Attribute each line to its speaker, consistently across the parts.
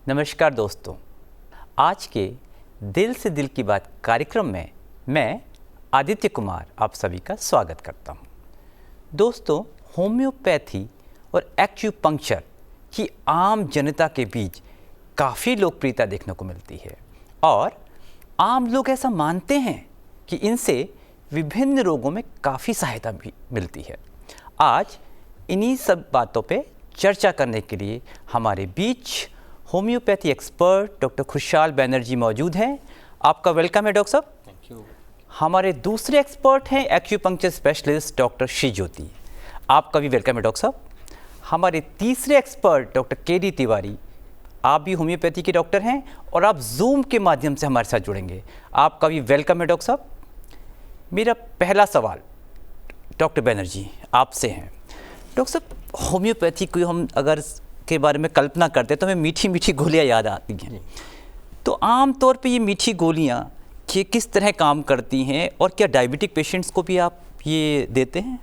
Speaker 1: नमस्कार दोस्तों, आज के दिल से दिल की बात कार्यक्रम में मैं आदित्य कुमार आप सभी का स्वागत करता हूं। दोस्तों, होम्योपैथी और एक्यूपंक्चर की आम जनता के बीच काफ़ी लोकप्रियता देखने को मिलती है और आम लोग ऐसा मानते हैं कि इनसे विभिन्न रोगों में काफ़ी सहायता भी मिलती है। आज इन्हीं सब बातों पे चर्चा करने के लिए हमारे बीच होम्योपैथी एक्सपर्ट डॉक्टर खुशहाल बैनर्जी मौजूद हैं। आपका वेलकम है डॉक्टर साहब।
Speaker 2: Thank you.
Speaker 1: हमारे दूसरे एक्सपर्ट हैं acupuncture specialist doctor Shri Jyoti. आपका भी वेलकम है डॉक्टर साहब। हमारे तीसरे एक्सपर्ट डॉक्टर के.डी. तिवारी, आप भी होम्योपैथी के डॉक्टर हैं और आप जूम के माध्यम से हमारे साथ जुड़ेंगे। आपका भी वेलकम है डॉक्टर साहब। मेरा पहला सवाल डॉक्टर बैनर्जी आपसे है। डॉक्टर साहब, होम्योपैथी को हम अगर के बारे में कल्पना करते हैं तो हमें मीठी मीठी गोलियां याद आती हैं। तो आम तौर पे ये मीठी गोलियां किस तरह काम करती हैं और क्या डायबिटिक पेशेंट्स को भी आप ये देते हैं?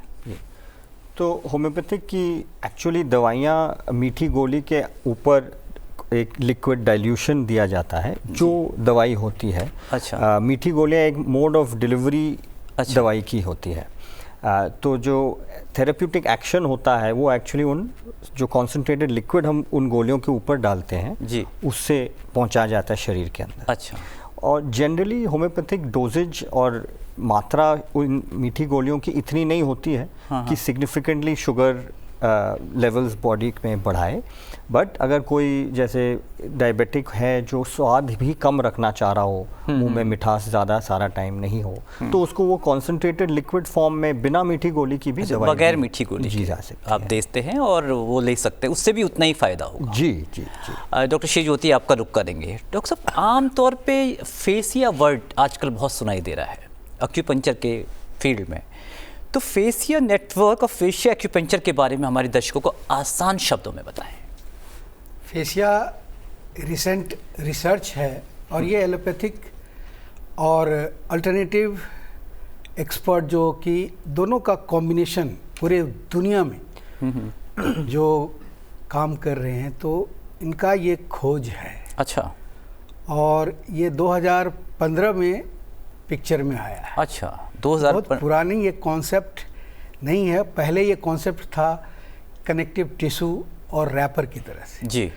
Speaker 2: तो होम्योपैथिक की एक्चुअली दवाइयाँ मीठी गोली के ऊपर एक लिक्विड डाइल्यूशन दिया जाता है जो दवाई होती है।
Speaker 1: अच्छा।
Speaker 2: मीठी गोलियाँ एक मोड ऑफ डिलीवरी दवाई की होती है। तो जो थेरेप्यूटिक एक्शन होता है वो एक्चुअली उन जो कॉन्सेंट्रेटेड लिक्विड हम उन गोलियों के ऊपर डालते हैं
Speaker 1: जी,
Speaker 2: उससे पहुंचा जाता है शरीर के अंदर।
Speaker 1: अच्छा।
Speaker 2: और जनरली होम्योपैथिक डोजेज और मात्रा उन मीठी गोलियों की इतनी नहीं होती है कि सिग्निफिकेंटली शुगर लेवल्स बॉडी में बढ़ाए। बट अगर कोई जैसे डायबिटिक है जो स्वाद भी कम रखना चाह रहा हो, मुंह में मिठास ज़्यादा सारा टाइम नहीं हो, तो उसको वो कॉन्सेंट्रेटेड लिक्विड फॉर्म में बिना मीठी गोली की भी दवाई
Speaker 1: बगैर मीठी गोली
Speaker 2: जी जा सकती
Speaker 1: आप देते हैं और वो ले सकते हैं, उससे भी उतना ही फ़ायदा होगा।
Speaker 2: जी जी जी।
Speaker 1: डॉक्टर श्री ज्योति, आपका रुख करेंगे। डॉक्टर साहब, आमतौर पे फेसिया वर्ड आजकल बहुत सुनाई दे रहा है एक्यूपंक्चर के फील्ड में। तो फेसिया नेटवर्क और फेशिया एक्यूपंक्चर के बारे में हमारे दर्शकों को आसान शब्दों में बताएं।
Speaker 3: फेसिया रिसेंट रिसर्च है और ये एलोपैथिक और अल्टरनेटिव एक्सपर्ट जो कि दोनों का कॉम्बिनेशन पूरे दुनिया में जो काम कर रहे हैं, तो इनका ये खोज है।
Speaker 1: अच्छा।
Speaker 3: और ये 2015 में पिक्चर में आया है।
Speaker 1: अच्छा, 2000
Speaker 3: बहुत पुरानी ये कॉन्सेप्ट नहीं है। पहले ये कॉन्सेप्ट था कनेक्टिव टिश्यू और रैपर की तरह से
Speaker 1: जी।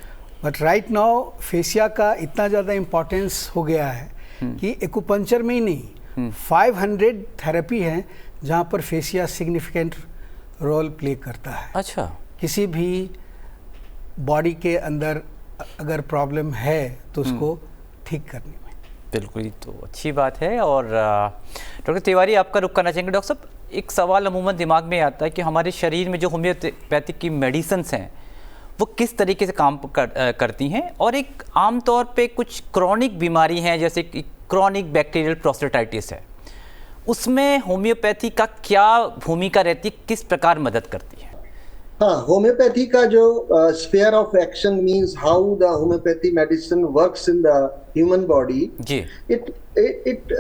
Speaker 3: बट राइट नाउ फेसिया का इतना ज़्यादा इम्पोर्टेंस हो गया है कि एक्यूपंक्चर में ही नहीं 500 थेरेपी हैं जहाँ पर फेसिया सिग्निफिकेंट रोल प्ले करता है।
Speaker 1: अच्छा।
Speaker 3: किसी भी बॉडी के अंदर अगर प्रॉब्लम है तो उसको ठीक करने में।
Speaker 1: बिल्कुल, ही तो अच्छी बात है। और डॉक्टर तिवारी, आपका रुख करना चाहेंगे। डॉक्टर साहब, एक सवाल अमूमन दिमाग में आता है कि हमारे शरीर में जो होम्योपैथिक की मेडिसिन्स हैं वो किस तरीके से काम करती हैं, और एक आम तौर पे कुछ क्रॉनिक बीमारी हैं जैसे कि क्रॉनिक बैक्टीरियल प्रोस्टेटाइटिस है, उसमें होम्योपैथी का क्या भूमिका रहती है, किस प्रकार मदद करती है?
Speaker 4: हाँ, होम्योपैथी का जो sphere of action means how the homeopathy medicine works in the human body.
Speaker 1: जी।
Speaker 4: it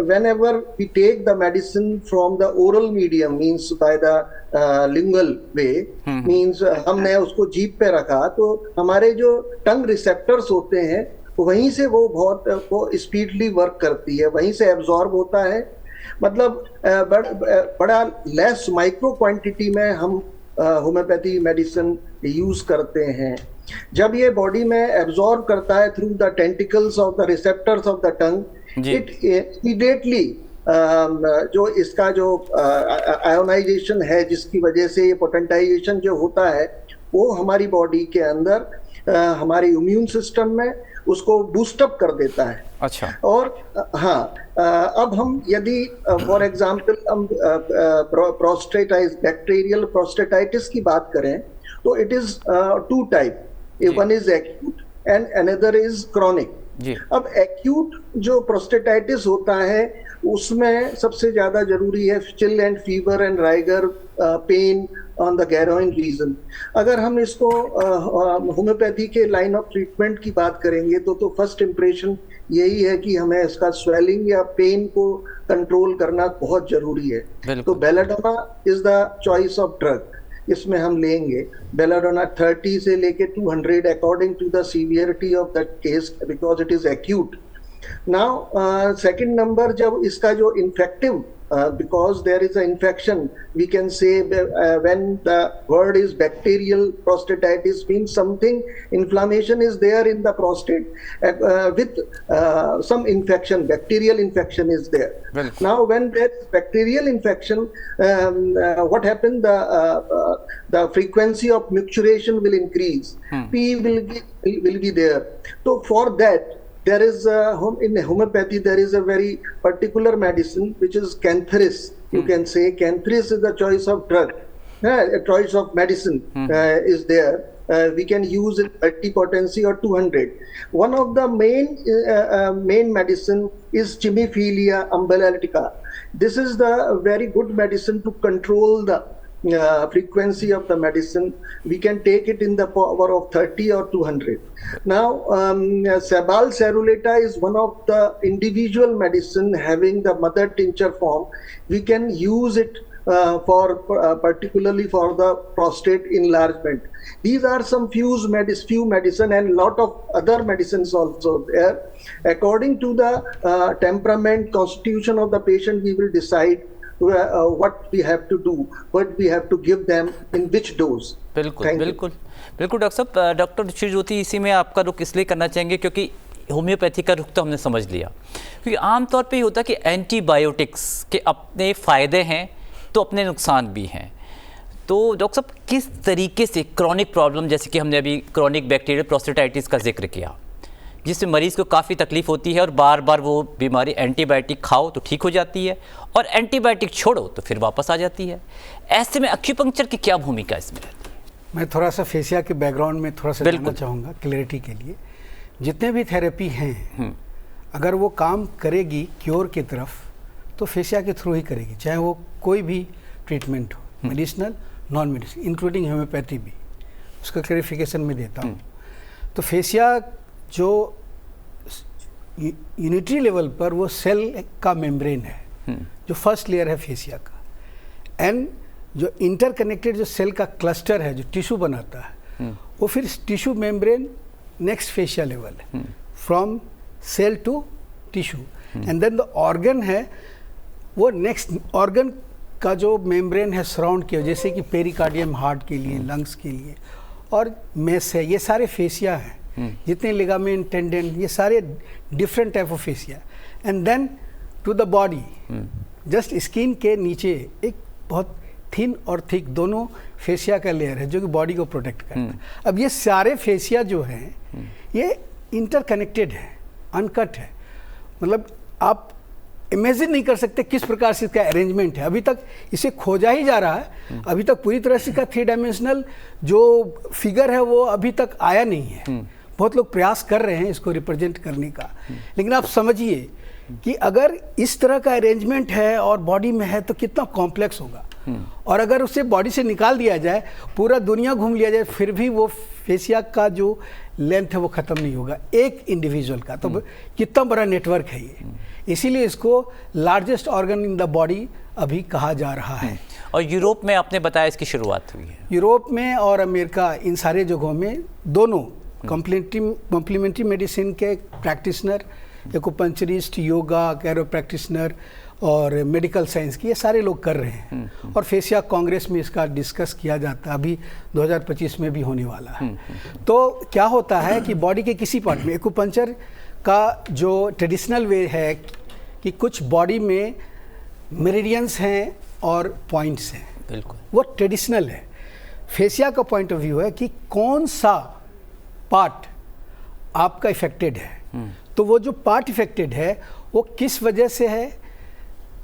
Speaker 4: whenever we take the medicine from the oral medium means by the lingual way means हमने उसको जीभ पे रखा तो हमारे जो टंग रिसेप्टर्स होते हैं वहीं से वो बहुत स्पीडली वर्क करती है, वहीं से एब्जॉर्ब होता है। मतलब बड़ा लेस माइक्रो क्वांटिटी में हम होम्योपैथी मेडिसिन यूज करते हैं। जब ये बॉडी में एब्जॉर्ब करता है through the tentacles of the receptors of the tongue, it immediately जो इसका जो आयोनाइजेशन है जिसकी वजह से ये पोटेंटाइजेशन जो होता है वो हमारी बॉडी के अंदर हमारे इम्यून सिस्टम में उसको बूस्टअप कर देता है।
Speaker 1: अच्छा।
Speaker 4: और हाँ, अब हम यदि फॉर एग्जांपल हम बैक्टीरियल प्रोस्टेटाइटिस की बात करें तो it is 2 type, one is acute and another is chronic. अब एक्यूट जो प्रोस्टेटाइटिस होता है उसमें सबसे ज्यादा जरूरी है chill and fever and rigor pain on the groin region. अगर हम इसको होम्योपैथी के लाइन ऑफ ट्रीटमेंट की बात करेंगे तो फर्स्ट इम्प्रेशन यही है कि हमें इसका स्वेलिंग या पेन को कंट्रोल करना बहुत जरूरी है। तो belladonna is the choice of drug. इसमें हम लेंगे बेलाडोना 30 से लेके 200 according to the severity of that case because it is acute. Now second number, जब इसका जो infective because there is an infection, we can say when the word is bacterial prostatitis means something inflammation is there in the prostate with some infection, bacterial infection is there. Now when there is bacterial infection, what happens, the frequency of micturition will increase. P will be there. So for that there is in homeopathy there is a very particular medicine which is Cantharis. You can say Cantharis is the choice of drug, a choice of medicine is there. We can use it 30 potency or 200. One of the main medicine is Chimiphilia umbellitica. This is the very good medicine to control the frequency of the medicine. We can take it in the power of 30 or 200. Now, Sabal cerulata is one of the individual medicine having the mother tincture form. We can use it particularly for the prostate enlargement. These are some few medicine and lot of other medicines also there. According to the temperament, constitution of the patient, we will decide what we have to do, what we have to give them in which dose.
Speaker 1: बिल्कुल बिल्कुल बिल्कुल doctor साहब. Doctor Shivjyoti, इसी में आपका रुख इसलिए करना चाहेंगे क्योंकि होम्योपैथी का रुख तो हमने समझ लिया, क्योंकि आमतौर पे ये होता है कि एंटीबायोटिक्स के अपने फ़ायदे हैं तो अपने नुकसान भी हैं. तो डॉक्टर साहब, किस तरीके से क्रॉनिक प्रॉब्लम, जैसे कि हमने अभी क्रॉनिक बैक्टीरियल प्रोस्टेटाइटिस का जिक्र किया, जिसमें मरीज़ को काफ़ी तकलीफ होती है और बार बार वो बीमारी एंटीबायोटिक खाओ तो ठीक हो जाती है और एंटीबायोटिक छोड़ो तो फिर वापस आ जाती है, ऐसे में एक्यूपंक्चर की क्या भूमिका इसमें रहती है?
Speaker 3: मैं थोड़ा सा फेसिया के बैकग्राउंड में थोड़ा सा जानना चाहूँगा क्लैरिटी के लिए. जितने भी थेरेपी हैं, अगर वो काम करेगी क्योर की तरफ तो फेसिया के थ्रू ही करेगी, चाहे वो कोई भी ट्रीटमेंट हो, medicinal non medicine including homeopathy भी. उसका क्लैरिफिकेशन मैं देता हूँ. तो फेसिया जो यूनिटरी लेवल पर वो सेल का मेम्ब्रेन है, जो फर्स्ट लेयर है फेसिया का, एंड जो इंटरकनेक्टेड जो सेल का क्लस्टर है जो टिश्यू बनाता है, वो फिर tissue membrane next fascia level है, from cell to tissue. And then the organ है, वो नेक्स्ट ऑर्गन का जो मेम्ब्रेन है सराउंड किया, जैसे कि पेरिकार्डियम हार्ट के लिए, लंग्स के लिए, और मेस है, ये सारे फेसिया हैं. जितने लिगामेंट, टेंडेन, ये सारे different type of fascia. And then to the body, just skin के नीचे एक बहुत थिन और थिक दोनों फेसिया का लेयर है जो कि बॉडी को प्रोटेक्ट करता है. अब ये सारे फेसिया जो हैं ये इंटरकनेक्टेड है, अनकट है. मतलब आप इमेजिन नहीं कर सकते किस प्रकार से इसका अरेंजमेंट है. अभी तक इसे खोजा ही जा रहा है, अभी तक पूरी तरह से इसका 3 डायमेंशनल जो फिगर है वो अभी तक आया नहीं है. बहुत लोग प्रयास कर रहे हैं इसको रिप्रेजेंट करने का, लेकिन आप समझिए कि अगर इस तरह का अरेंजमेंट है और बॉडी में है तो कितना कॉम्प्लेक्स होगा. और अगर उसे बॉडी से निकाल दिया जाए, पूरा दुनिया घूम लिया जाए, फिर भी वो फेसिया का जो लेंथ है वो ख़त्म नहीं होगा एक इंडिविजुअल का. तो कितना बड़ा नेटवर्क है ये. इसीलिए इसको largest organ in the body अभी कहा जा रहा है.
Speaker 1: और यूरोप में आपने बताया इसकी शुरुआत हुई है.
Speaker 3: यूरोप में और अमेरिका, इन सारे जगहों में दोनों कॉम्प्लीमेंट्री मेडिसिन के practitioner, acupuncturist, yoga, chiro practitioner और मेडिकल साइंस की, ये सारे लोग कर रहे हैं. और फेसिया कांग्रेस में इसका डिस्कस किया जाता है, अभी 2025 में भी होने वाला है. तो क्या होता है कि बॉडी के किसी पार्ट में एक्यूपंक्चर का जो ट्रेडिशनल वे है कि कुछ बॉडी में मेरिडियंस हैं और पॉइंट्स हैं,
Speaker 1: बिल्कुल
Speaker 3: वो ट्रेडिशनल है. फेसिया का पॉइंट ऑफ व्यू है कि कौन सा पार्ट आपका इफेक्टेड है. तो वो जो पार्ट इफेक्टेड है वो किस वजह से है.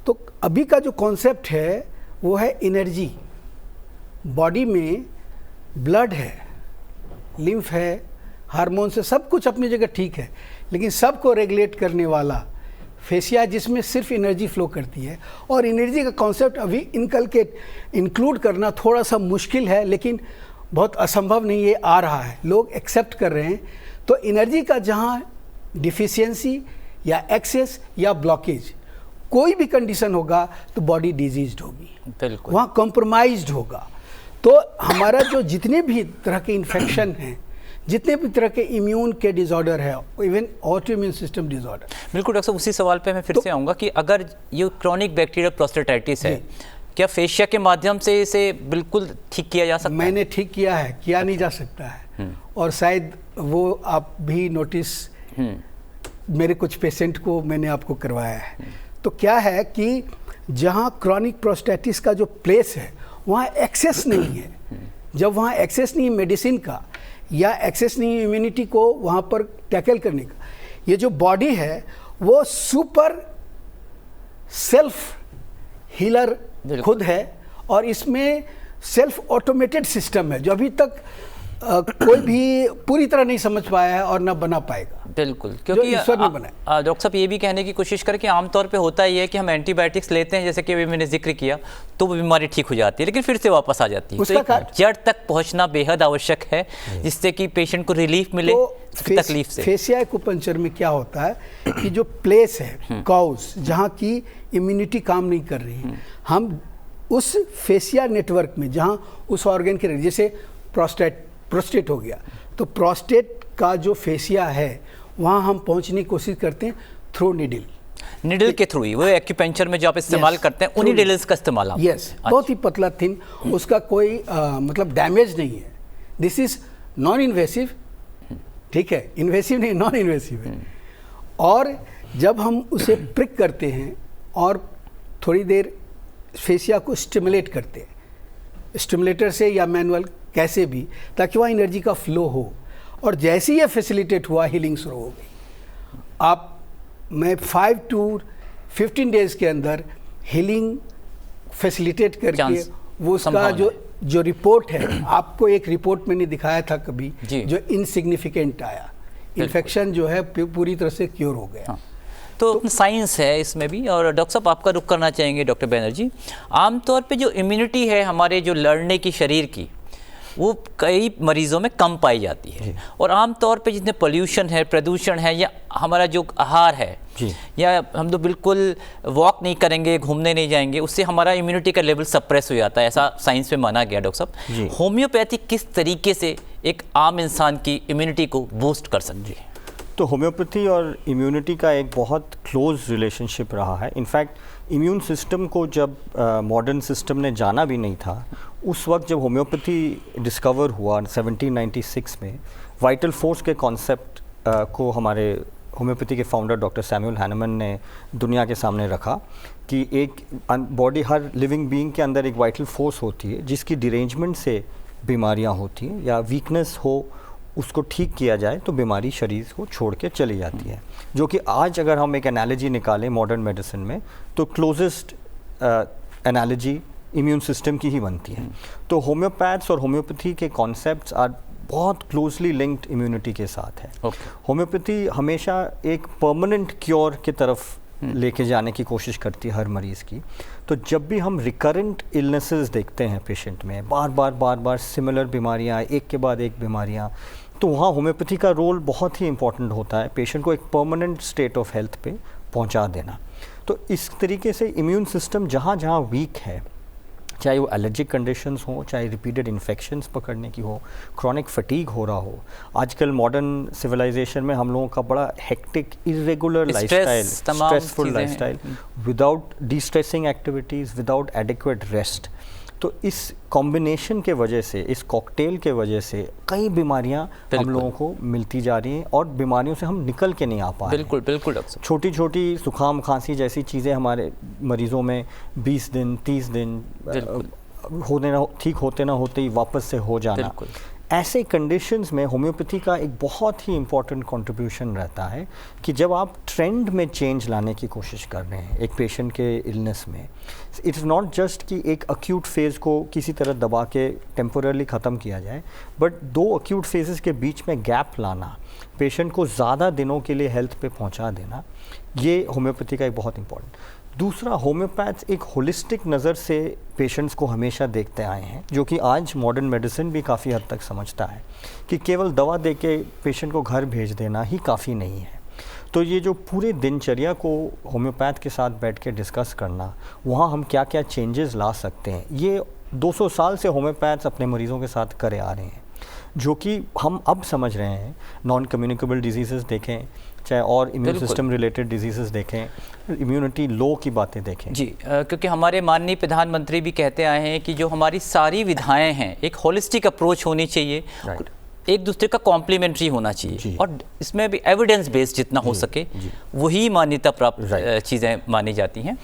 Speaker 3: तो अभी का जो कॉन्सेप्ट है वो है एनर्जी. बॉडी में ब्लड है, लिम्फ है, हार्मोन से सब कुछ अपनी जगह ठीक है, लेकिन सबको रेगुलेट करने वाला फेसिया जिसमें सिर्फ एनर्जी फ्लो करती है. और एनर्जी का कॉन्सेप्ट अभी इंक्लूड करना थोड़ा सा मुश्किल है, लेकिन बहुत असंभव नहीं, ये आ रहा है, लोग एक्सेप्ट कर रहे हैं. तो एनर्जी का जहाँ डिफिशियंसी या एक्सेस या ब्लॉकेज कोई भी कंडीशन होगा तो बॉडी डिजीज्ड होगी,
Speaker 1: बिल्कुल
Speaker 3: वहाँ कॉम्प्रोमाइज्ड होगा. तो हमारा जो जितने भी तरह के इन्फेक्शन हैं, जितने भी तरह के इम्यून के डिसऑर्डर है, even auto immune system disorder.
Speaker 1: बिल्कुल डॉक्टर साहब, उसी सवाल पे मैं फिर से आऊँगा कि अगर ये क्रॉनिक बैक्टीरियल प्रोस्टेटाइटिस है, क्या फेशिया के माध्यम से इसे बिल्कुल ठीक किया जा सकता है?
Speaker 3: मैंने ठीक किया है, किया नहीं जा सकता है, और शायद वो आप भी नोटिस, मेरे कुछ पेशेंट को मैंने आपको करवाया है। तो क्या है कि जहाँ क्रॉनिक प्रोस्टेटिस का जो प्लेस है वहाँ एक्सेस नहीं है। जब वहाँ एक्सेस नहीं है मेडिसिन का, या एक्सेस नहीं है इम्यूनिटी को वहाँ पर टैकल करने का, ये जो बॉडी है वो सुपर सेल्फ हीलर खुद है, और इसमें सेल्फ ऑटोमेटेड सिस्टम है जो अभी तक कोई भी पूरी तरह नहीं समझ पाया है और ना बना पाएगा।
Speaker 1: बिल्कुल, क्योंकि
Speaker 3: ईश्वर ने बनाया।
Speaker 1: डॉक्टर साहब ये भी कहने की कोशिश करें कि आमतौर पे होता ही है कि हम एंटीबायोटिक्स लेते हैं, जैसे कि अभी मैंने जिक्र किया, तो वो बीमारी ठीक हो जाती है लेकिन फिर से वापस आ जाती है। तो एक जड़ तक पहुंचना बेहद आवश्यक है जिससे कि पेशेंट को रिलीफ मिले तकलीफ से।
Speaker 3: फेशिया एक्यूपंक्चर में क्या होता है कि जो प्लेस है काउस, जहाँ की इम्यूनिटी काम नहीं कर रही है, हम उस फेशिया नेटवर्क में जहाँ उस ऑर्गन के, जैसे प्रोस्टेट हो गया, तो प्रोस्टेट का जो फेशिया है वहाँ हम पहुँचने की कोशिश करते हैं थ्रू निडल
Speaker 1: के थ्रू ही, वो एक्यूपंक्चर में जो आप इस्तेमाल करते हैं उन्हीं निडल्स का इस्तेमाल आप।
Speaker 3: यस, बहुत ही पतला थिन, उसका कोई मतलब डैमेज नहीं है। दिस इज नॉन इन्वेसिव, ठीक है, इन्वेसिव नहीं, नॉन इन्वेसिव है। और जब हम उसे प्रिक करते हैं और थोड़ी देर फेशिया को स्टिमुलेट करते हैं, स्टिमुलेटर से या मैनुअल कैसे भी, ताकि वहाँ एनर्जी का फ्लो हो, और जैसे ही ये फैसिलिटेट हुआ हीलिंग शुरू हो गई। मैं 5 to 15 डेज के अंदर हीलिंग फैसिलिटेट करके वो उसका जो रिपोर्ट है, आपको एक रिपोर्ट मैंने दिखाया था कभी, जो इनसिग्निफिकेंट आया, इन्फेक्शन जो है पूरी तरह से क्योर हो गया।
Speaker 1: तो साइंस है इसमें भी। और डॉक्टर साहब आपका रुख करना चाहेंगे डॉक्टर बैनर्जी, आमतौर पे जो इम्यूनिटी है हमारे जो लड़ने की शरीर की, वो कई मरीज़ों में कम पाई जाती है, और आमतौर पे जितने पोल्यूशन है, प्रदूषण है, या हमारा जो आहार है, या हम तो बिल्कुल वॉक नहीं करेंगे, घूमने नहीं जाएंगे, उससे हमारा इम्यूनिटी का लेवल सप्रेस हो जाता है, ऐसा साइंस में माना गया। डॉक्टर साहब, होम्योपैथी किस तरीके से एक आम इंसान की इम्यूनिटी को बूस्ट कर सकती है?
Speaker 2: तो होम्योपैथी और इम्यूनिटी का एक बहुत क्लोज रिलेशनशिप रहा है। इनफैक्ट इम्यून सिस्टम को जब मॉडर्न सिस्टम ने जाना भी नहीं था, उस वक्त जब होम्योपैथी डिस्कवर हुआ 1796 में, वाइटल फोर्स के कॉन्सेप्ट को हमारे होम्योपैथी के फाउंडर डॉक्टर सैमुअल हैनेमन ने दुनिया के सामने रखा कि एक बॉडी, हर लिविंग बीइंग के अंदर एक वाइटल फोर्स होती है जिसकी डिरेंजमेंट से बीमारियां होती हैं, या वीकनेस हो उसको ठीक किया जाए तो बीमारी शरीर को छोड़ के चली जाती है। जो कि आज अगर हम एक एनालॉजी निकालें मॉडर्न मेडिसिन में, तो क्लोजेस्ट एनालॉजी इम्यून सिस्टम की ही बनती है। तो होम्योपैथ्स और होम्योपैथी के कॉन्सेप्ट्स आर बहुत क्लोजली लिंक्ड इम्यूनिटी के साथ है। होम्योपैथी हमेशा एक परमानेंट क्योर की तरफ लेके जाने की कोशिश करती है हर मरीज़ की। तो जब भी हम रिकरेंट इलनेसेस देखते हैं पेशेंट में, बार बार सिमिलर बीमारियाँ, एक के बाद एक बीमारियाँ, तो वहाँ होम्योपैथी का रोल बहुत ही इंपॉर्टेंट होता है, पेशेंट को एक परमानेंट स्टेट ऑफ हेल्थ पे पहुँचा देना। तो इस तरीके से इम्यून सिस्टम जहाँ जहाँ वीक है, चाहे वो एलर्जिक कंडीशंस हो, चाहे रिपीटेड इन्फेक्शंस पकड़ने की हो, क्रॉनिक फटीग हो रहा हो, आजकल मॉडर्न सिविलाइजेशन में हम लोगों का बड़ा hectic irregular lifestyle, stressful lifestyle, without distressing activities, without adequate rest, तो इस कॉम्बिनेशन के वजह से, इस कॉकटेल के वजह से कई बीमारियां हम लोगों को मिलती जा रही हैं, और बीमारियों से हम निकल के नहीं आ पा रहे।
Speaker 1: बिल्कुल डॉक्टर।
Speaker 2: छोटी छोटी जुकाम खांसी जैसी चीज़ें हमारे मरीज़ों में 20 दिन 30 दिन ठीक होते ना होते ही वापस से हो जाना, ऐसे कंडीशंस में होम्योपैथी का एक बहुत ही इम्पॉर्टेंट कंट्रीब्यूशन रहता है कि जब आप ट्रेंड में चेंज लाने की कोशिश कर रहे हैं एक पेशेंट के इलनेस में, इट इज़ नॉट जस्ट कि एक अक्यूट फेज़ को किसी तरह दबा के टेम्पोरली ख़त्म किया जाए, बट 2 अक्यूट फेजेस के बीच में गैप लाना, पेशेंट को ज़्यादा दिनों के लिए हेल्थ पे पहुंचा देना, ये होम्योपैथी का एक बहुत इंपॉर्टेंट। दूसरा, होम्योपैथ्स एक होलिस्टिक नज़र से पेशेंट्स को हमेशा देखते आए हैं, जो कि आज मॉडर्न मेडिसिन भी काफ़ी हद तक समझता है कि केवल दवा दे के पेशेंट को घर भेज देना ही काफ़ी नहीं है। तो ये जो पूरे दिनचर्या को होम्योपैथ के साथ बैठ के डिस्कस करना, वहाँ हम क्या क्या चेंजेस ला सकते हैं, ये 200 साल से होम्योपैथ्स अपने मरीज़ों के साथ करे आ रहे हैं, जो कि हम अब समझ रहे हैं। नॉन कम्युनिकेबल डिजीज़ेस देखें, चाहे और इम्यून सिस्टम रिलेटेड डिजीज़ेस देखें, इम्यूनिटी लो की बातें देखें।
Speaker 1: जी, क्योंकि हमारे माननीय प्रधानमंत्री भी कहते आए हैं कि जो हमारी सारी विधाएं हैं एक होलिस्टिक अप्रोच होनी चाहिए, एक दूसरे का कॉम्प्लीमेंट्री होना चाहिए, और इसमें भी एविडेंस बेस्ड जितना हो सके वही मान्यता प्राप्त चीज़ें मानी जाती हैं।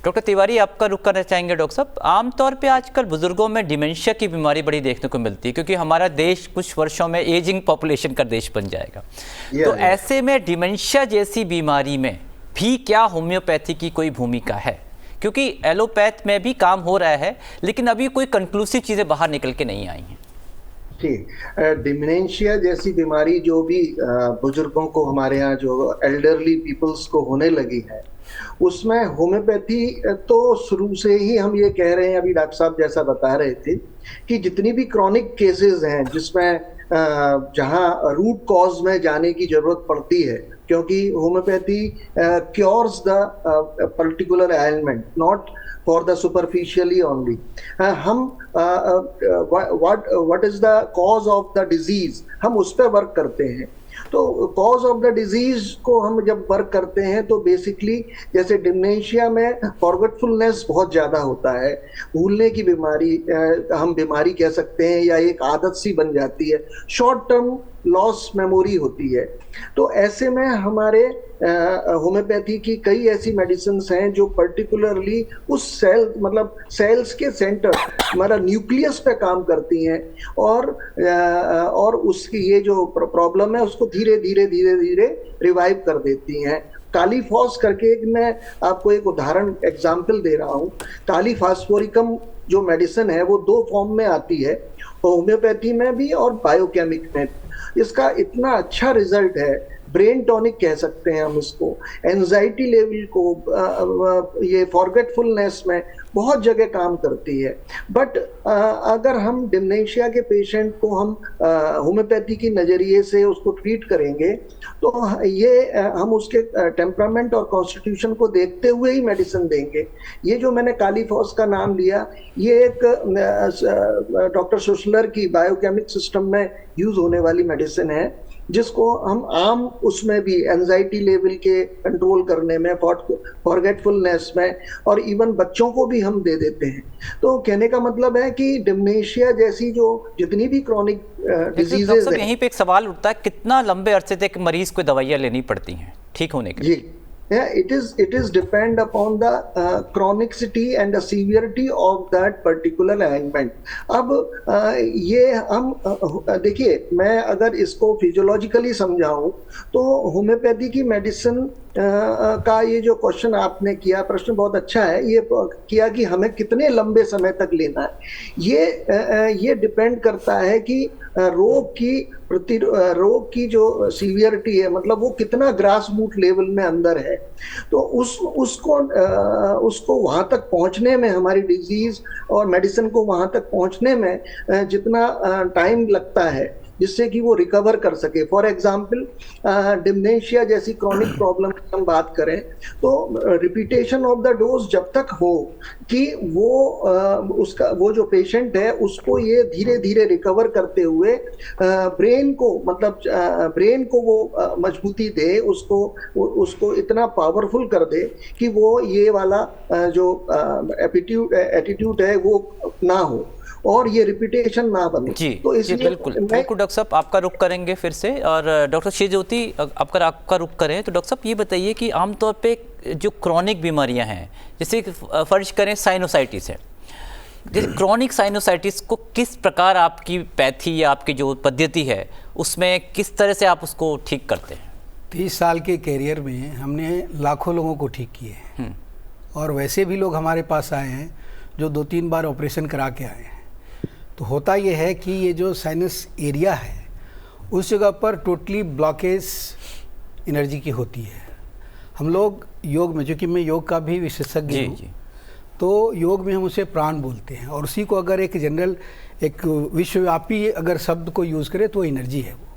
Speaker 1: डॉक्टर तिवारी, आपका रुख करना चाहेंगे। डॉक्टर साहब, आमतौर पे आजकल बुजुर्गों में डिमेंशिया की बीमारी बड़ी देखने को मिलती है, क्योंकि हमारा देश कुछ वर्षों में एजिंग पॉपुलेशन का देश बन जाएगा। तो ऐसे में डिमेंशिया जैसी बीमारी में भी क्या होम्योपैथी की कोई भूमिका है? क्योंकि एलोपैथ में भी काम हो रहा है, लेकिन अभी कोई कंक्लूसिव चीज़ें बाहर निकल के नहीं आई हैं।
Speaker 4: ठीक, डिमेंशिया जैसी बीमारी जो भी बुजुर्गों को, हमारे यहाँ जो एल्डरली पीपल्स को होने लगी है, उसमें होम्योपैथी तो शुरू से ही हम ये कह रहे हैं, अभी डॉक्टर साहब जैसा बता रहे थे, कि जितनी भी क्रॉनिक केसेस हैं जिसमें जहाँ रूट कॉज में जाने की जरूरत पड़ती है, क्योंकि homeopathy cures the particular element, not for the superficially only. What is the cause of the disease, हम उस पर वर्क करते हैं। तो cause of the disease को हम जब वर्क करते हैं तो बेसिकली जैसे डिमेंशिया में फॉरगेटफुलनेस बहुत ज़्यादा होता है, भूलने की बीमारी हम बीमारी कह सकते हैं, या एक आदत सी बन जाती है, शॉर्ट टर्म लॉस मेमोरी होती है। तो ऐसे में हमारे होम्योपैथी की कई ऐसी मेडिसिन्स हैं जो पर्टिकुलरली उस सेल, मतलब सेल्स के सेंटर, हमारा न्यूक्लियस पे काम करती हैं, और उसकी ये जो प्रॉब्लम है उसको धीरे धीरे रिवाइव कर देती हैं। कालीफॉस करके मैं आपको एक उदाहरण एग्जाम्पल दे रहा हूँ। कालीफास्फोरिकम जो मेडिसिन है वो 2 फॉर्म में आती है, होम्योपैथी में भी और बायोकेमिक में। इसका इतना अच्छा रिजल्ट है, ब्रेन टॉनिक कह सकते हैं हम इसको, एंजाइटी लेवल को, ये फॉरगेटफुलनेस में बहुत जगह काम करती है। बट अगर हम डिमेंशिया के पेशेंट को हम होम्योपैथी की नज़रिए से उसको ट्रीट करेंगे तो ये हम उसके टेम्परामेंट और कॉन्स्टिट्यूशन को देखते हुए ही मेडिसिन देंगे। ये जो मैंने कालीफॉस का नाम लिया, ये एक डॉक्टर शुस्लर की बायोकेमिक सिस्टम में यूज होने वाली मेडिसिन है, जिसको हम आम उसमें भी एंजाइटी लेवल के कंट्रोल करने में, फॉरगेटफुलनेस में, और इवन बच्चों को भी हम दे देते हैं। तो कहने का मतलब है कि डिमेंशिया जैसी जो जितनी भी क्रॉनिक डिजीजेस हैं,
Speaker 1: यहीं पे एक सवाल उठता है, कितना लंबे अरसे तक मरीज को दवाइयाँ लेनी पड़ती हैं ठीक होने के लिए?
Speaker 4: it is depend upon the chronicity and the severity of that particular ailment. अब ये हम देखिए, मैं अगर इसको फिजियोलॉजिकली समझाऊं तो होम्योपैथी की मेडिसिन का ये जो क्वेश्चन आपने किया, प्रश्न बहुत अच्छा है, ये किया कि हमें कितने लंबे समय तक लेना है। ये डिपेंड करता है कि रोग की जो सीवियरिटी है, मतलब वो कितना ग्रास रूट लेवल में अंदर है। तो उसको वहां तक पहुंचने में, हमारी डिजीज और मेडिसिन को वहां तक पहुंचने में जितना टाइम लगता है जिससे कि वो रिकवर कर सके। फॉर एग्जाम्पल डिमेंशिया जैसी क्रॉनिक प्रॉब्लम की हम बात करें तो रिपीटेशन ऑफ द डोज जब तक हो कि वो जो पेशेंट है उसको ये धीरे धीरे रिकवर करते हुए ब्रेन को वो मजबूती दे, उसको इतना पावरफुल कर दे कि वो ये वाला जो एटीट्यूड है वो ना हो और ये रिपीटेशन ना बने।
Speaker 1: जी, तो इसलिए बिल्कुल डॉक्टर साहब आपका रुख करेंगे फिर से, और डॉक्टर श्री ज्योति आपका रुख करें। तो डॉक्टर साहब ये बताइए कि आमतौर पे जो क्रॉनिक बीमारियां हैं, जैसे फर्ज करें साइनोसाइटिस है, जैसे क्रॉनिक साइनोसाइटिस को किस प्रकार आपकी पैथी या आपकी जो पद्धति है उसमें किस तरह से आप उसको ठीक करते हैं?
Speaker 3: 30 साल के कैरियर में हमने लाखों लोगों को ठीक किए हैं, और वैसे भी लोग हमारे पास आए हैं जो 2-3 बार ऑपरेशन करा के आए हैं। तो होता ये है कि ये जो साइनस एरिया है उस जगह पर टोटली ब्लॉकेज एनर्जी की होती है। हम लोग योग में, जो कि मैं योग का भी विशेषज्ञ हूँ, तो योग में हम उसे प्राण बोलते हैं, और उसी को अगर एक जनरल, एक विश्वव्यापी अगर शब्द को यूज़ करें तो एनर्जी है वो।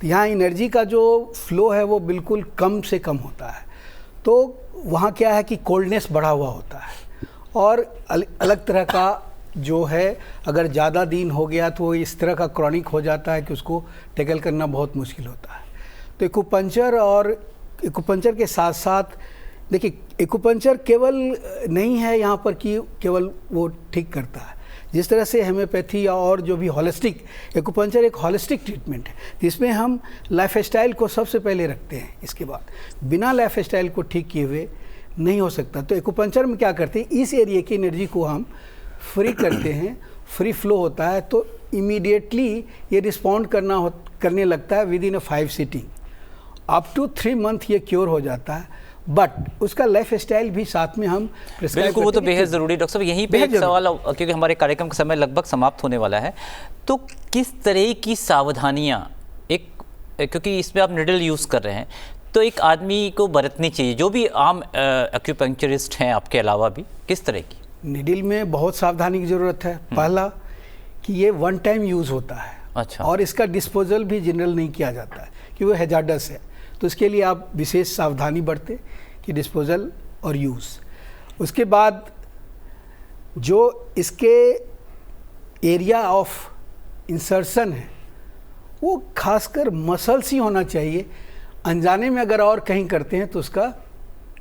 Speaker 3: तो यहाँ एनर्जी का जो फ्लो है वो बिल्कुल कम से कम होता है। तो वहाँ क्या है कि कोल्डनेस बढ़ा हुआ होता है और अलग तरह का जो है अगर ज़्यादा दिन हो गया तो इस तरह का क्रॉनिक हो जाता है कि उसको टैकल करना बहुत मुश्किल होता है। तो एक्यूपंक्चर के साथ साथ देखिए, एक्यूपंक्चर केवल नहीं है यहाँ पर कि केवल वो ठीक करता है, जिस तरह से होम्योपैथी और जो भी हॉलिस्टिक, एक्यूपंक्चर एक हॉलिस्टिक ट्रीटमेंट है जिसमें हम लाइफस्टाइल को सबसे पहले रखते हैं। इसके बाद बिना लाइफस्टाइल को ठीक किए हुए नहीं हो सकता। तो एक्यूपंक्चर में क्या करते हैं, इस एरिया की एनर्जी को हम फ्री करते हैं, फ्री फ्लो होता है, तो इमीडिएटली ये रिस्पॉन्ड करने लगता है within 5 sitting. Up to 3 month ये क्योर हो जाता है, बट उसका लाइफ स्टाइल भी साथ में हम प्रिस्क्राइब
Speaker 1: बिल्कुल, वो तो बेहद ज़रूरी। डॉक्टर साहब यहीं पे एक सवाल, क्योंकि हमारे कार्यक्रम का समय लगभग समाप्त होने वाला है, तो किस तरह की सावधानियाँ क्योंकि इसमें आप निडल यूज़ कर रहे हैं, तो एक आदमी को बरतनी चाहिए, जो भी आम एक्यूपंक्चरिस्ट हैं आपके अलावा भी, किस तरह की?
Speaker 3: निडल में बहुत सावधानी की ज़रूरत है। पहला कि ये 1 टाइम यूज़ होता है।
Speaker 1: अच्छा।
Speaker 3: और इसका डिस्पोजल भी जनरल नहीं किया जाता है कि वो हैजार्डस है, तो इसके लिए आप विशेष सावधानी बरतें कि डिस्पोजल और यूज़। उसके बाद जो इसके एरिया ऑफ इंसर्शन है वो खासकर मसल्स ही होना चाहिए। अनजाने में अगर और कहीं करते हैं तो उसका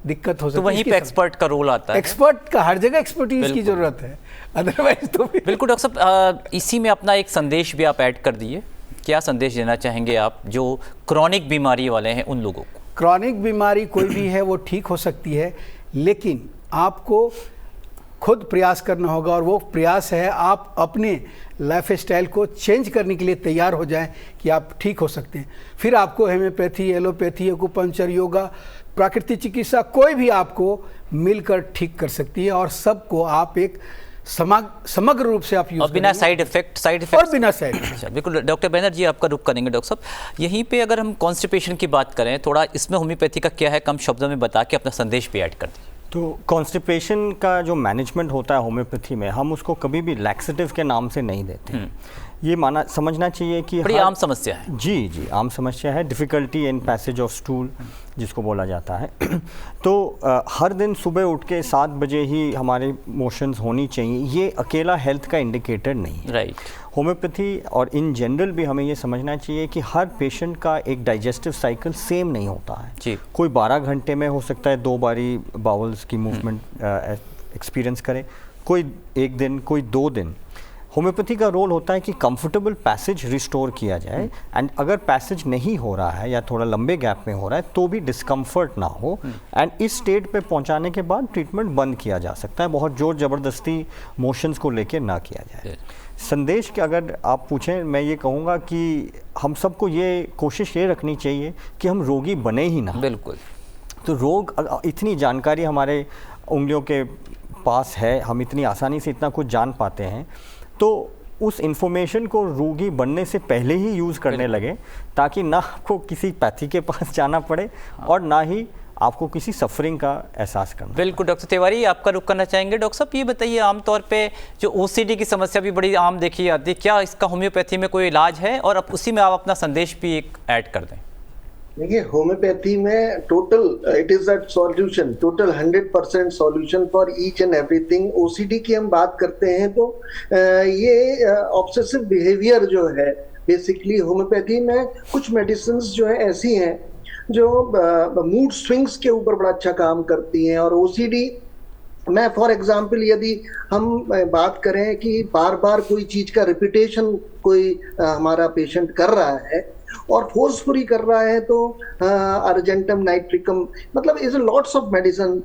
Speaker 3: दिक्कत हो सकती है।
Speaker 1: तो वहीं पे एक्सपर्ट का रोल आता है।
Speaker 3: एक्सपर्ट का हर जगह एक्सपर्टीज की जरूरत है, अदरवाइज तो
Speaker 1: बिल्कुल। डॉक्टर साहब इसी में अपना एक संदेश भी आप ऐड कर दिए, क्या संदेश देना चाहेंगे आप जो क्रॉनिक बीमारी वाले हैं उन लोगों को?
Speaker 3: क्रॉनिक बीमारी कोई भी है वो ठीक हो सकती है, लेकिन आपको खुद प्रयास करना होगा, और वो प्रयास है आप अपने लाइफस्टाइल को चेंज करने के लिए तैयार हो जाएं कि आप ठीक हो सकते हैं। फिर आपको होम्योपैथी, एलोपैथी, एक्यूपंक्चर, योगा, प्राकृतिक चिकित्सा कोई भी आपको मिलकर ठीक कर सकती है, और सबको आप एक समग्र रूप से आप यूज
Speaker 1: और बिना साइड इफेक्ट
Speaker 3: और बिना साइड इफेक्ट।
Speaker 1: बिल्कुल। डॉक्टर बैनर्जी आपका रुख करेंगे। डॉक्टर साहब यहीं पे अगर हम कॉन्स्टिपेशन की बात करें, थोड़ा इसमें होम्योपैथी का क्या है, कम शब्दों में बता के अपना संदेश भी ऐड कर दीजिए।
Speaker 2: तो कॉन्स्टिपेशन का जो मैनेजमेंट होता है होम्योपैथी में, हम उसको कभी भी लैक्सेटिव के नाम से नहीं देते। ये समझना चाहिए कि
Speaker 1: बड़ी आम समस्या है।
Speaker 2: जी, आम समस्या है, difficulty in passage of stool जिसको बोला जाता है। तो हर दिन सुबह उठ के 7 बजे ही हमारे मोशंस होनी चाहिए, ये अकेला हेल्थ का इंडिकेटर नहीं है।
Speaker 1: राइट।
Speaker 2: होम्योपैथी और इन जनरल भी हमें ये समझना चाहिए कि हर पेशेंट का एक डाइजेस्टिव साइकिल सेम नहीं होता है
Speaker 1: जी।
Speaker 2: कोई 12 घंटे में हो सकता है 2 बारी बाउल्स की मूवमेंट एक्सपीरियंस करे, कोई 1 दिन, कोई 2 दिन। होम्योपैथी का रोल होता है कि कंफर्टेबल पैसेज रिस्टोर किया जाए, एंड अगर पैसेज नहीं हो रहा है या थोड़ा लंबे गैप में हो रहा है तो भी डिस्कम्फर्ट ना हो, एंड इस स्टेट पे पहुंचाने के बाद ट्रीटमेंट बंद किया जा सकता है। बहुत जोर ज़बरदस्ती मोशंस को लेके ना किया जाए। संदेश के अगर आप पूछें, मैं ये कहूँगा कि हम सबको ये कोशिश ये रखनी चाहिए कि हम रोगी बने ही ना।
Speaker 1: बिल्कुल।
Speaker 2: तो रोग, इतनी जानकारी हमारे उंगलियों के पास है, हम इतनी आसानी से इतना कुछ जान पाते हैं, तो उस इंफॉर्मेशन को रोगी बनने से पहले ही यूज़ करने लगे, ताकि ना आपको किसी पैथी के पास जाना पड़े और ना ही आपको किसी सफरिंग का एहसास करना।
Speaker 1: बिल्कुल। डॉक्टर तिवारी आपका रुख करना चाहेंगे। डॉक्टर साहब ये बताइए, आमतौर पे जो OCD की समस्या भी बड़ी आम देखी जाती है, क्या इसका होम्योपैथी में कोई इलाज है? और अब उसी में आप अपना संदेश भी एक ऐड कर दें।
Speaker 4: देखिए, होम्योपैथी में total it is a solution, total 100% solution for each and everything. OCD की हम बात करते हैं तो ये ऑब्सेसिव बिहेवियर जो है, बेसिकली होम्योपैथी में कुछ मेडिसिन जो है ऐसी हैं जो मूड स्विंग्स के ऊपर बड़ा अच्छा काम करती हैं। और OCD में फॉर एग्जांपल यदि हम बात करें कि बार बार कोई चीज का रिपीटेशन कोई हमारा पेशेंट कर रहा है और फोर्सफुली कर रहा है, तो अर्जेंटम, नाइट्रिकम, मतलब इज लॉट्स ऑफ मेडिसिन।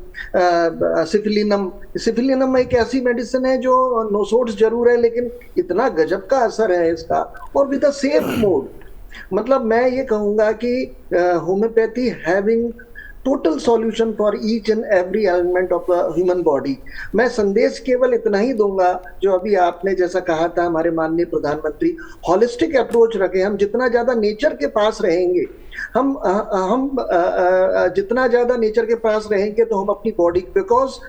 Speaker 4: सिफिलिनम एक ऐसी मेडिसिन है जो नोसोड्स जरूर है, लेकिन इतना गजब का असर है इसका, और विद अ सेफ मोड। मतलब मैं ये कहूँगा कि homeopathy having total solution for each and every element of the human body. मैं संदेश केवल इतना ही दूंगा जो अभी आपने जैसा कहा था, हमारे माननीय प्रधानमंत्री, हॉलिस्टिक अप्रोच रखें। हम जितना ज्यादा नेचर के पास रहेंगे, हम जितना ज्यादा नेचर के पास रहेंगे तो हम अपनी बॉडी, बिकॉज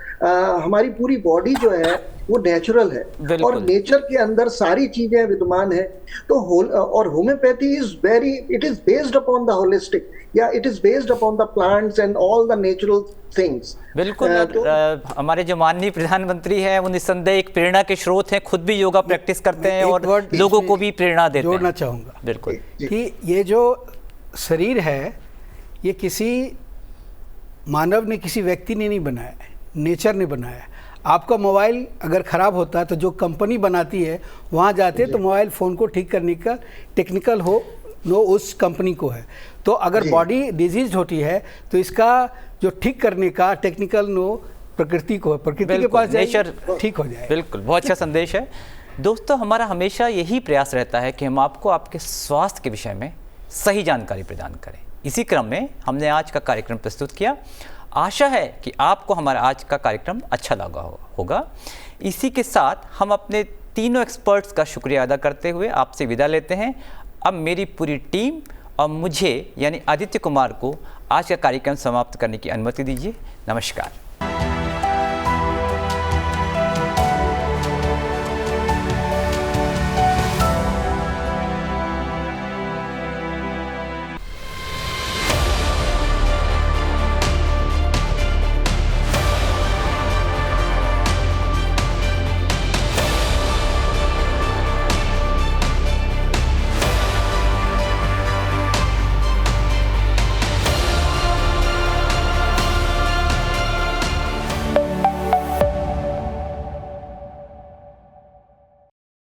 Speaker 4: हमारी पूरी बॉडी जो है वो नेचुरल है और नेचर के अंदर सारी चीजें विद्यमान है। तो और homeopathy is very, it is based upon the holistic, या it is based upon the plants and all the natural things.
Speaker 1: बिल्कुल। हमारे जो माननीय प्रधानमंत्री हैं वो निस्संदेह एक प्रेरणा के स्रोत हैं, खुद भी योगा प्रैक्टिस करते हैं और लोगों को भी प्रेरणा देते हैं।
Speaker 3: जोड़ना चाहूँगा
Speaker 1: बिल्कुल
Speaker 3: कि ये जो शरीर है ये किसी मानव ने, किसी व्यक्ति ने नहीं बनाया है, नेचर ने बनाया है। आपका मोबाइल अगर ख़राब होता है तो जो कंपनी बनाती है वहाँ जाते हैं तो मोबाइल फ़ोन को ठीक करने का टेक्निकल नो उस कंपनी को है। तो अगर बॉडी डिजीज होती है तो इसका जो ठीक करने का टेक्निकल नो प्रकृति को है, प्रकृति के पास
Speaker 1: नेचर
Speaker 3: ठीक हो जाए।
Speaker 1: बिल्कुल, बहुत अच्छा संदेश है। दोस्तों, हमारा हमेशा यही प्रयास रहता है कि हम आपको आपके स्वास्थ्य के विषय में सही जानकारी प्रदान करें। इसी क्रम में हमने आज का कार्यक्रम प्रस्तुत किया। आशा है कि आपको हमारा आज का कार्यक्रम अच्छा लगा होगा। इसी के साथ हम अपने तीनों एक्सपर्ट्स का शुक्रिया अदा करते हुए आपसे विदा लेते हैं। अब मेरी पूरी टीम और मुझे यानी आदित्य कुमार को आज का कार्यक्रम समाप्त करने की अनुमति दीजिए। नमस्कार।